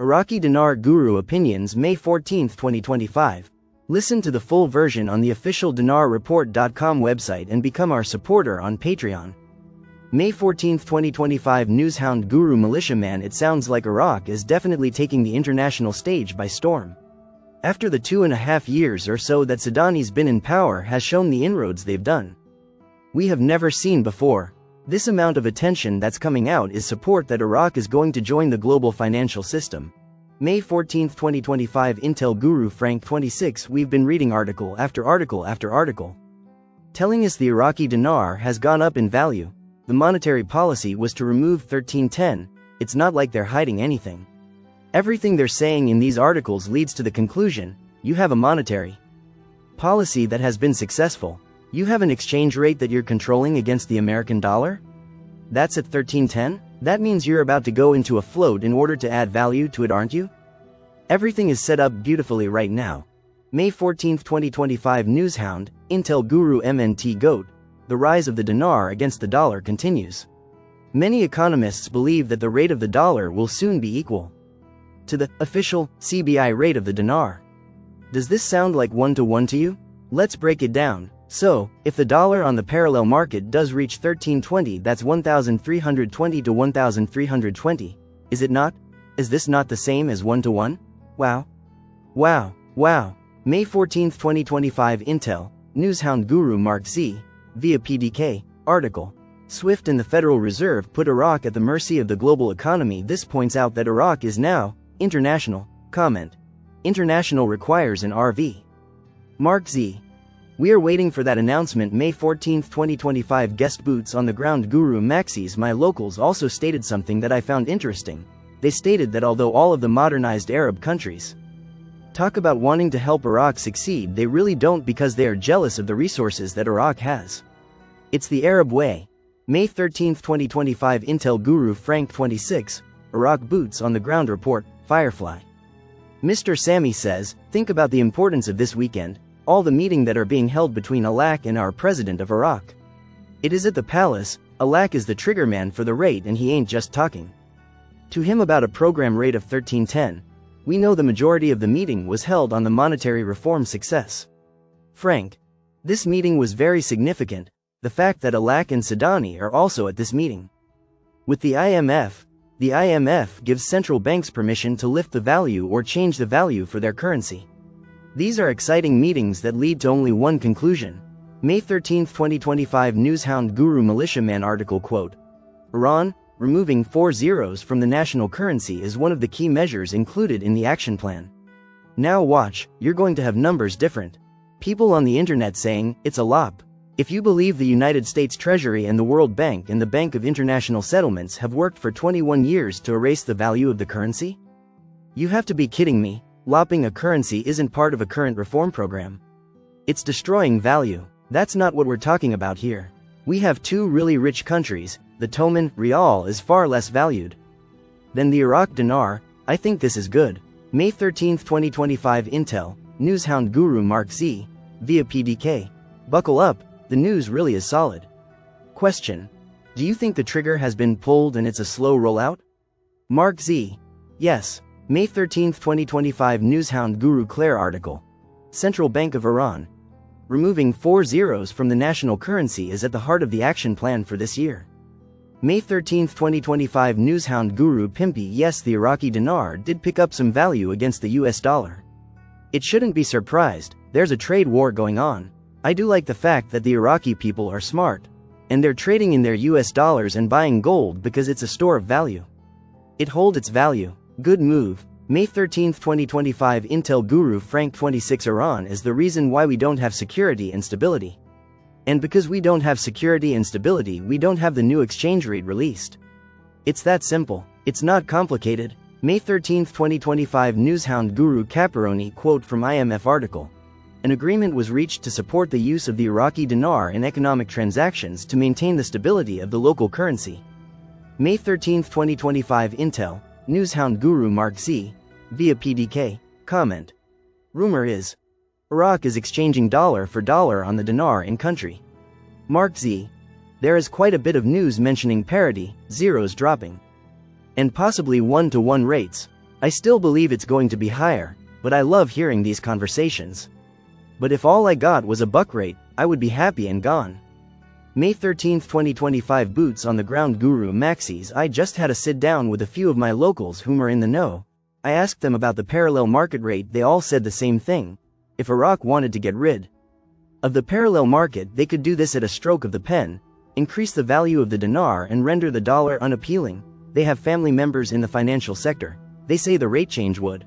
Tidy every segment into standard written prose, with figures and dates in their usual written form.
Iraqi Dinar Guru Opinions, May 14, 2025. Listen to the full version on the official dinarreport.com website and become our supporter on Patreon. May 14, 2025. Newshound Guru Militiaman. It sounds like Iraq is definitely taking the international stage by storm. After the 2.5 years or so that Saddam's been in power has shown the inroads they've done. We have never seen before. This amount of attention that's coming out is support that Iraq is going to join the global financial system. May 14, 2025. Intel Guru Frank 26. We've been reading article after article after article, telling us the Iraqi dinar has gone up in value. The monetary policy was to remove 1310. It's not like they're hiding anything. Everything they're saying in these articles leads to the conclusion: you have a monetary policy that has been successful. You have an exchange rate that you're controlling against the American dollar? That's at 1310? That means you're about to go into a float in order to add value to it, aren't you? Everything is set up beautifully right now. May 14, 2025. Newshound, Intel Guru MNT GOAT. The rise of the dinar against the dollar continues. Many economists believe that the rate of the dollar will soon be equal to the official CBI rate of the dinar. Does this sound like 1-to-1 to you? Let's break it down. So, if the dollar on the parallel market does reach 1320, that's 1320 to 1320. Is it not? Is this not the same as 1-to-1? Wow. Wow. Wow. May 14, 2025. Intel, Newshound Guru Mark Z, via PDK, article. SWIFT and the Federal Reserve put Iraq at the mercy of the global economy. This points out that Iraq is now international. Comment. International requires an RV. Mark Z. We are waiting for that announcement. May 14, 2025. Guest boots on the ground Guru Maxis. My locals also stated something that I found interesting. They stated that although all of the modernized Arab countries talk about wanting to help Iraq succeed, they really don't, because they are jealous of the resources that Iraq has. It's the Arab way. May 13, 2025. Intel Guru Frank 26. Iraq boots on the ground report, Firefly. Mr. Sami says, think about the importance of this weekend. All the meeting that are being held between Alak and our president of Iraq. It is at the palace. Alak is the trigger man for the rate, and he ain't just talking to him about a program rate of 1310. We know the majority of the meeting was held on the monetary reform success. Frank. This meeting was very significant. The fact that Alak and Sadani are also at this meeting. With the IMF gives central banks permission to lift the value or change the value for their currency. These are exciting meetings that lead to only one conclusion. May 13, 2025. Newshound Guru Militiaman article. Quote, Iran, removing 4 zeros from the national currency is one of the key measures included in the action plan. Now watch, you're going to have numbers different. People on the internet saying, it's a lop. If you believe the United States Treasury and the World Bank and the Bank of International Settlements have worked for 21 years to erase the value of the currency? You have to be kidding me. Lopping a currency isn't part of a current reform program. It's destroying value. That's not what we're talking about here. We have two really rich countries. The Toman Rial is far less valued than the Iraq dinar. I think this is good. May 13, 2025. Intel, Newshound Guru Mark Z, via PDK. Buckle up, the news really is solid. Question. Do you think the trigger has been pulled and it's a slow rollout? Mark Z. Yes. May 13, 2025. Newshound Guru Claire article. Central Bank of Iran. Removing 4 zeros from the national currency is at the heart of the action plan for this year. May 13, 2025. Newshound Guru Pimpy. Yes, the Iraqi dinar did pick up some value against the US dollar. It shouldn't be surprised, there's a trade war going on. I do like the fact that the Iraqi people are smart, and they're trading in their US dollars and buying gold because it's a store of value. It holds its value. Good move. May 13, 2025. Intel Guru Frank 26. Iran is the reason why we don't have security and stability. And because we don't have security and stability, we don't have the new exchange rate released. It's that simple. It's not complicated. May 13, 2025. Newshound Guru Caparoni. Quote from IMF article. An agreement was reached to support the use of the Iraqi dinar in economic transactions to maintain the stability of the local currency. May 13, 2025. Intel, Newshound Guru Mark Z, via PDK, comment. Rumor is, Iraq is exchanging dollar for dollar on the dinar in country. Mark Z. There is quite a bit of news mentioning parity, zeros dropping, and possibly 1-to-1 rates. I still believe it's going to be higher, but I love hearing these conversations. But if all I got was a buck rate, I would be happy and gone. May 13, 2025 Boots on the Ground Guru Maxis. I just had a sit down with a few of my locals whom are in the know. I asked them about the parallel market rate. They all said the same thing. If Iraq wanted to get rid of the parallel market, they could do this at a stroke of the pen, increase the value of the dinar and render the dollar unappealing. They have family members in the financial sector. They say the rate change would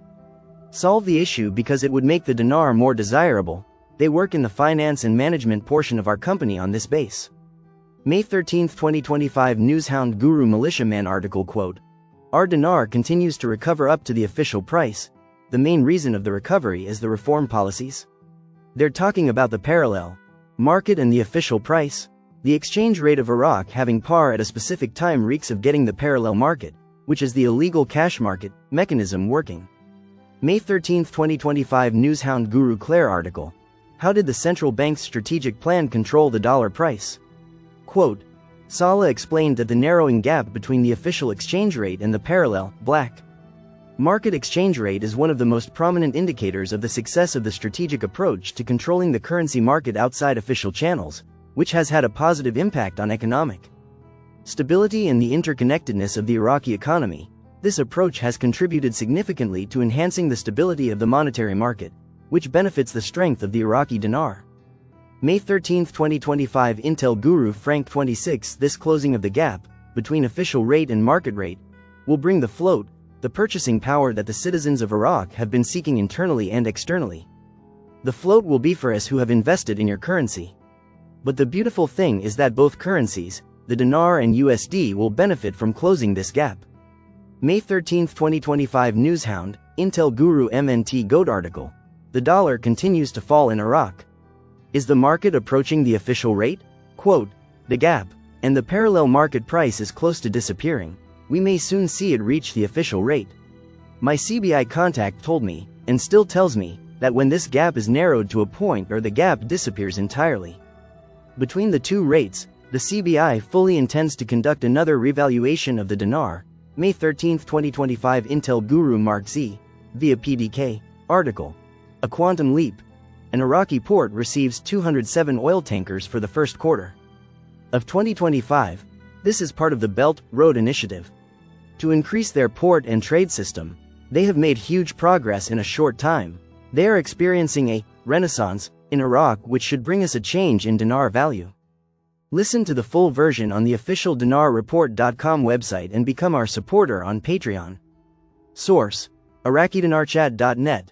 solve the issue because it would make the dinar more desirable. They work in the finance and management portion of our company on this base. May 13, 2025 Newshound Guru Militiaman article quote, "Our dinar continues to recover up to the official price. The main reason of the recovery is the reform policies." They're talking about the parallel market and the official price. The exchange rate of Iraq having par at a specific time reeks of getting the parallel market, which is the illegal cash market mechanism working. May 13, 2025 Newshound Guru Claire article, "How did the central bank's strategic plan control the dollar price?" Quote, Saleh explained that the narrowing gap between the official exchange rate and the parallel, black market exchange rate is one of the most prominent indicators of the success of the strategic approach to controlling the currency market outside official channels, which has had a positive impact on economic stability and the interconnectedness of the Iraqi economy. This approach has contributed significantly to enhancing the stability of the monetary market, which benefits the strength of the Iraqi dinar. May 13, 2025 Intel Guru Frank 26 This closing of the gap between official rate and market rate will bring the float, the purchasing power that the citizens of Iraq have been seeking internally and externally. The float will be for us who have invested in your currency. But the beautiful thing is that both currencies, the dinar and USD, will benefit from closing this gap. May 13, 2025 Newshound, Intel Guru MNT Goat article, "The dollar continues to fall in Iraq. Is the market approaching the official rate?" Quote, "The gap and the parallel market price is close to disappearing. We may soon see it reach the official rate. My CBI contact told me, and still tells me, that when this gap is narrowed to a point or the gap disappears entirely between the two rates, the CBI fully intends to conduct another revaluation of the dinar." May 13, 2025 Intel Guru Mark Z, via PDK, article, "A Quantum Leap. An Iraqi port receives 207 oil tankers for the first quarter of 2025. This is part of the Belt Road Initiative. To increase their port and trade system, they have made huge progress in a short time. They are experiencing a renaissance in Iraq which should bring us a change in dinar value." Listen to the full version on the official dinarreport.com website and become our supporter on Patreon. Source: IraqiDinarChat.net